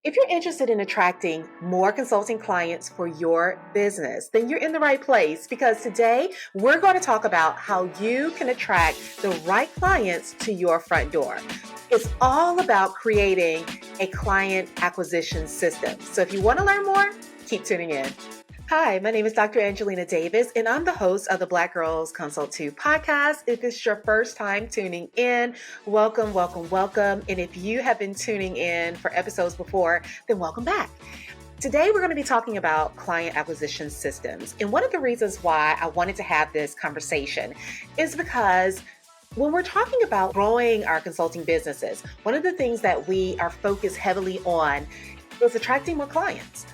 If you're interested in attracting more consulting clients for your business, then you're in the right place because today we're going to talk about how you can attract the right clients to your front door. It's all about creating a client acquisition system. So if you want to learn more, keep tuning in. Hi, my name is Dr. Angelina Davis, and I'm the host of the Black Girls Consult 2 podcast. If it's your first time tuning in, welcome, welcome, welcome. And if you have been tuning in for episodes before, then welcome back. Today, we're going to be talking about client acquisition systems. And one of the reasons why I wanted to have this conversation is because when we're talking about growing our consulting businesses, one of the things that we are focused heavily on is attracting more clients,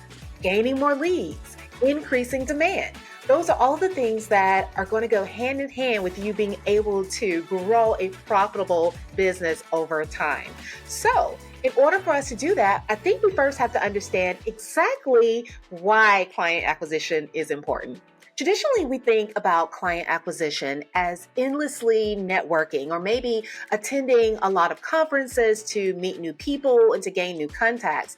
gaining more leads, increasing demand. Those are all the things that are going to go hand in hand with you being able to grow a profitable business over time. So, in order for us to do that, I think we first have to understand exactly why client acquisition is important. Traditionally, we think about client acquisition as endlessly networking or maybe attending a lot of conferences to meet new people and to gain new contacts,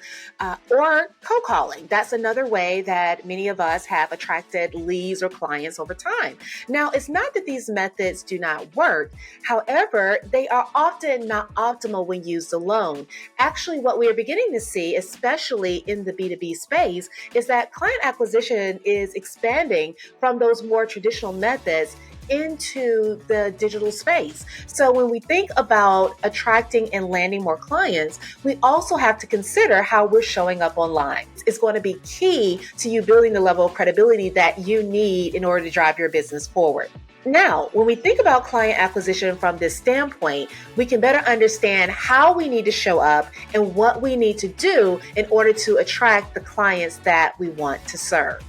or cold calling. That's another way that many of us have attracted leads or clients over time. Now, it's not that these methods do not work. However, they are often not optimal when used alone. Actually, what we are beginning to see, especially in the B2B space, is that client acquisition is expanding from those more traditional methods into the digital space. So when we think about attracting and landing more clients, we also have to consider how we're showing up online. It's going to be key to you building the level of credibility that you need in order to drive your business forward. Now, when we think about client acquisition from this standpoint, we can better understand how we need to show up and what we need to do in order to attract the clients that we want to serve.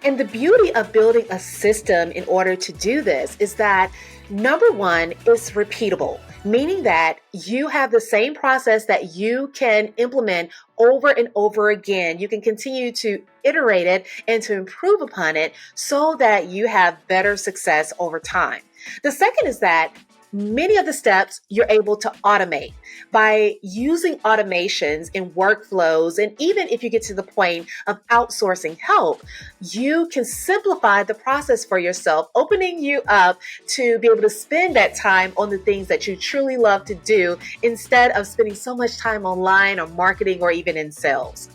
And the beauty of building a system in order to do this is that number one is repeatable, meaning that you have the same process that you can implement over and over again. You can continue to iterate it and to improve upon it so that you have better success over time. The second is that many of the steps you're able to automate by using automations and workflows. And even if you get to the point of outsourcing help, you can simplify the process for yourself, opening you up to be able to spend that time on the things that you truly love to do instead of spending so much time online or marketing or even in sales.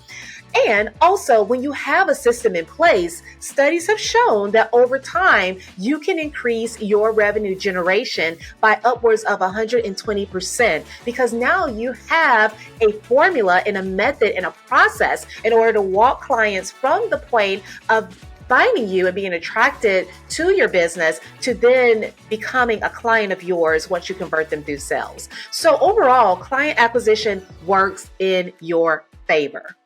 And also, when you have a system in place, studies have shown that over time, you can increase your revenue generation by upwards of 120% because now you have a formula and a method and a process in order to walk clients from the point of finding you and being attracted to your business to then becoming a client of yours once you convert them through sales. So overall, client acquisition works in your favor.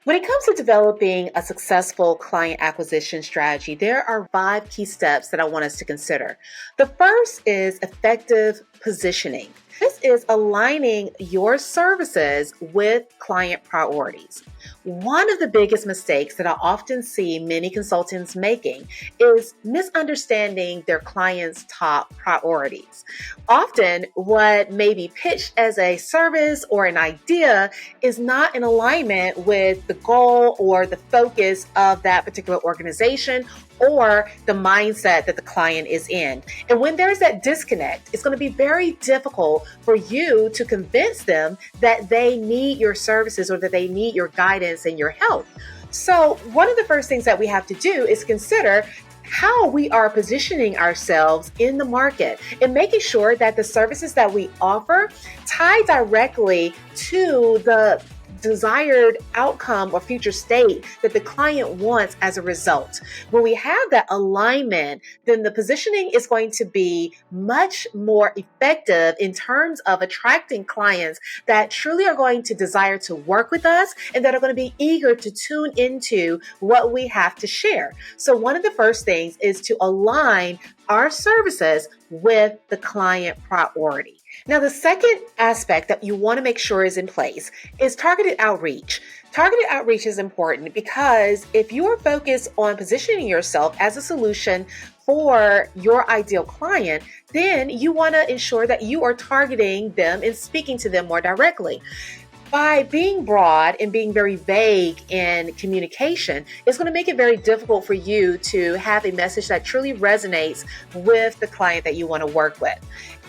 When it comes to developing a successful client acquisition strategy, there are 5 key steps that I want us to consider. The first is effective positioning. This is aligning your services with client priorities. One of the biggest mistakes that I often see many consultants making is misunderstanding their clients' top priorities. Often, what may be pitched as a service or an idea is not in alignment with the goal or the focus of that particular organization or the mindset that the client is in. And when there's that disconnect, it's going to be very difficult for you to convince them that they need your services or that they need your guidance and your help. So one of the first things that we have to do is consider how we are positioning ourselves in the market and making sure that the services that we offer tie directly to the desired outcome or future state that the client wants as a result. When we have that alignment, then the positioning is going to be much more effective in terms of attracting clients that truly are going to desire to work with us and that are going to be eager to tune into what we have to share. So one of the first things is to align our services with the client priority. Now, the second aspect that you want to make sure is in place is targeted outreach. Targeted outreach is important because if you are focused on positioning yourself as a solution for your ideal client, then you want to ensure that you are targeting them and speaking to them more directly. By being broad and being very vague in communication, it's going to make it very difficult for you to have a message that truly resonates with the client that you want to work with.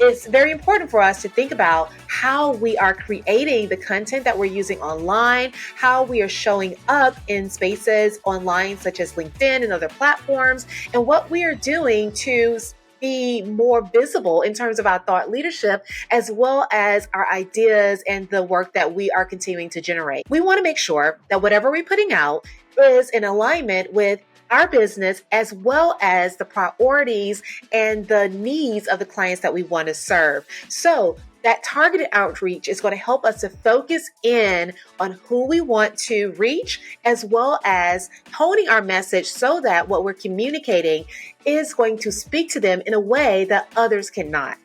It's very important for us to think about how we are creating the content that we're using online, how we are showing up in spaces online such as LinkedIn and other platforms, and what we are doing to be more visible in terms of our thought leadership, as well as our ideas and the work that we are continuing to generate. We want to make sure that whatever we're putting out is in alignment with our business, as well as the priorities and the needs of the clients that we want to serve. So that targeted outreach is going to help us to focus in on who we want to reach, as well as honing our message so that what we're communicating is going to speak to them in a way that others cannot.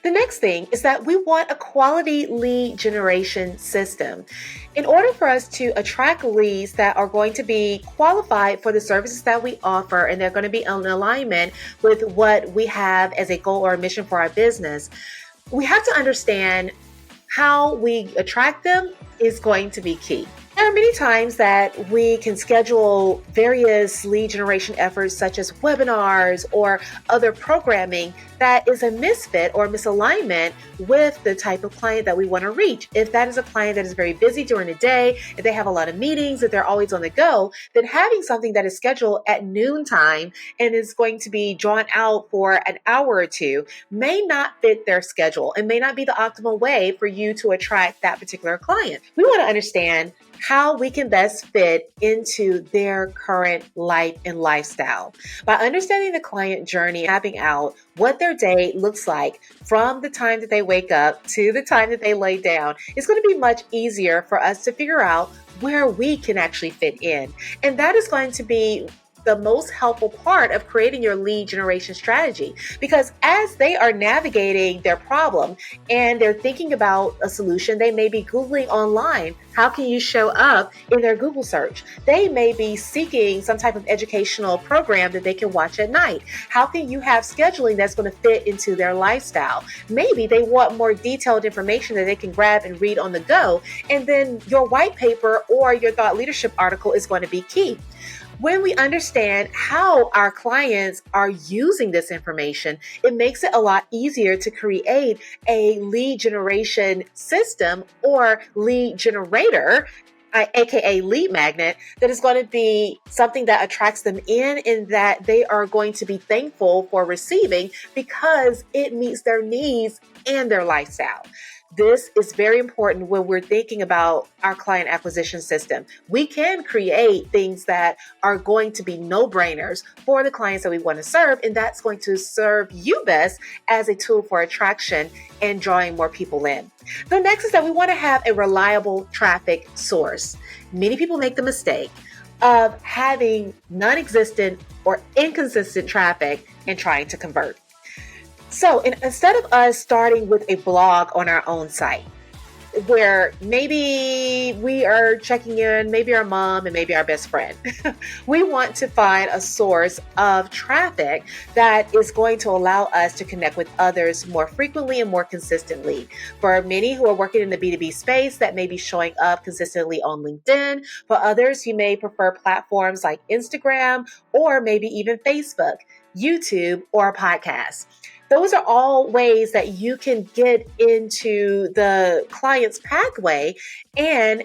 The next thing is that we want a quality lead generation system. In order for us to attract leads that are going to be qualified for the services that we offer, and they're going to be in alignment with what we have as a goal or a mission for our business, we have to understand how we attract them is going to be key. There are many times that we can schedule various lead generation efforts such as webinars or other programming that is a misfit or misalignment with the type of client that we want to reach. If that is a client that is very busy during the day, if they have a lot of meetings, if they're always on the go, then having something that is scheduled at noontime and is going to be drawn out for an hour or two may not fit their schedule and may not be the optimal way for you to attract that particular client. We want to understand how we can best fit into their current life and lifestyle. By understanding the client journey, mapping out what their day looks like from the time that they wake up to the time that they lay down, it's going to be much easier for us to figure out where we can actually fit in. And that is going to be the most helpful part of creating your lead generation strategy, because as they are navigating their problem and they're thinking about a solution, they may be Googling online. How can you show up in their Google search? They may be seeking some type of educational program that they can watch at night. How can you have scheduling that's going to fit into their lifestyle? Maybe they want more detailed information that they can grab and read on the go, and then your white paper or your thought leadership article is going to be key. When we understand how our clients are using this information, it makes it a lot easier to create a lead generation system or lead generator, aka lead magnet, that is going to be something that attracts them in and that they are going to be thankful for receiving because it meets their needs and their lifestyle. This is very important when we're thinking about our client acquisition system. We can create things that are going to be no-brainers for the clients that we want to serve, and that's going to serve you best as a tool for attraction and drawing more people in. The next is that we want to have a reliable traffic source. Many people make the mistake of having non-existent or inconsistent traffic and trying to convert. So instead of us starting with a blog on our own site, where maybe we are checking in, maybe our mom and maybe our best friend, we want to find a source of traffic that is going to allow us to connect with others more frequently and more consistently. For many who are working in the B2B space, that may be showing up consistently on LinkedIn. For others, you may prefer platforms like Instagram or maybe even Facebook, YouTube, or a podcast. Those are all ways that you can get into the client's pathway and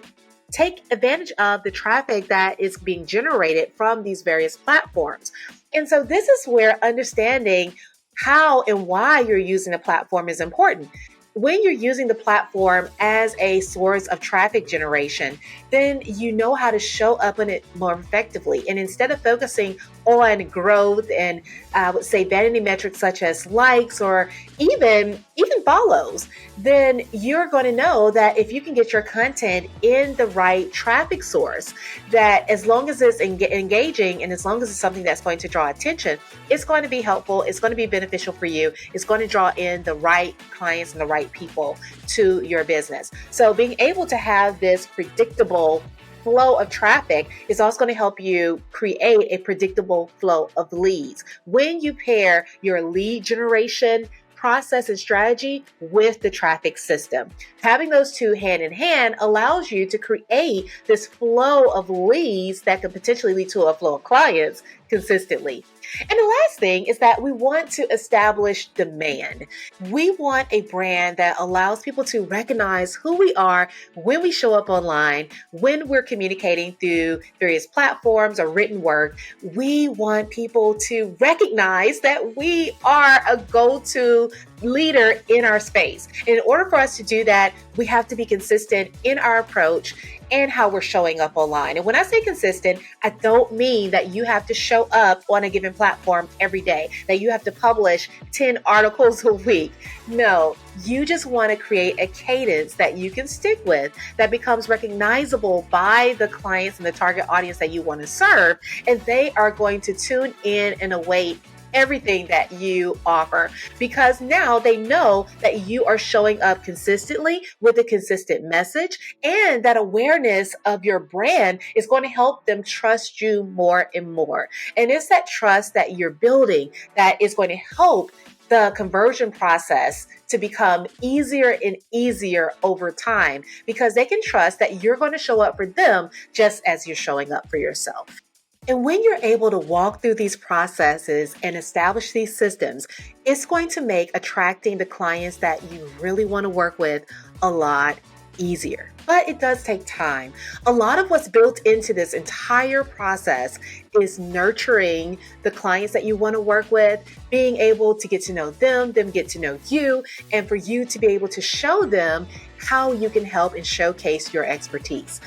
take advantage of the traffic that is being generated from these various platforms. And so this is where understanding how and why you're using the platform is important. When you're using the platform as a source of traffic generation, then you know how to show up on it more effectively. And instead of focusing on growth and I would say vanity metrics such as likes or even follows, then you're going to know that if you can get your content in the right traffic source, that as long as it's engaging and as long as it's something that's going to draw attention, it's going to be helpful, it's going to be beneficial for you, it's going to draw in the right clients and the right people to your business. So being able to have this predictable flow of traffic is also going to help you create a predictable flow of leads. When you pair your lead generation process and strategy with the traffic system, having those two hand in hand allows you to create this flow of leads that could potentially lead to a flow of clients consistently. And the last thing is that we want to establish demand. We want a brand that allows people to recognize who we are when we show up online, when we're communicating through various platforms or written work. We want people to recognize that we are a go-to leader in our space. In order for us to do that, we have to be consistent in our approach and how we're showing up online. And when I say consistent, I don't mean that you have to show up on a given platform every day, that you have to publish 10 articles a week. No, you just want to create a cadence that you can stick with, that becomes recognizable by the clients and the target audience that you want to serve. And they are going to tune in and await everything that you offer, because now they know that you are showing up consistently with a consistent message, and that awareness of your brand is going to help them trust you more and more. And it's that trust that you're building that is going to help the conversion process to become easier and easier over time, because they can trust that you're going to show up for them just as you're showing up for yourself. And when you're able to walk through these processes and establish these systems, it's going to make attracting the clients that you really want to work with a lot easier. But it does take time. A lot of what's built into this entire process is nurturing the clients that you want to work with, being able to get to know them get to know you, and for you to be able to show them how you can help and showcase your expertise.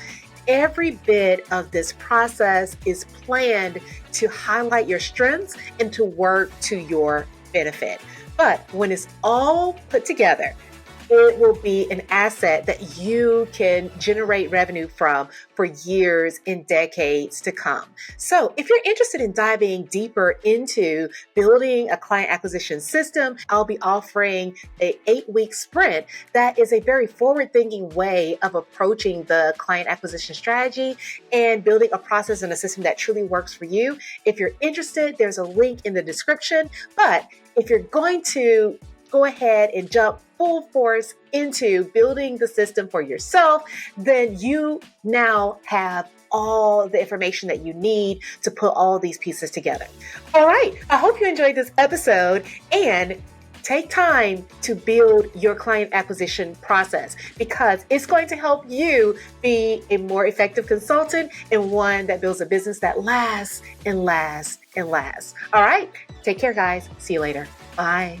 Every bit of this process is planned to highlight your strengths and to work to your benefit. But when it's all put together, it will be an asset that you can generate revenue from for years and decades to come. So if you're interested in diving deeper into building a client acquisition system, I'll be offering an 8-week sprint that is a very forward-thinking way of approaching the client acquisition strategy and building a process and a system that truly works for you. If you're interested, there's a link in the description. But if you're going to go ahead and jump full force into building the system for yourself, then you now have all the information that you need to put all these pieces together. All right, I hope you enjoyed this episode, and take time to build your client acquisition process, because it's going to help you be a more effective consultant and one that builds a business that lasts and lasts and lasts. All right, take care, guys. See you later. Bye.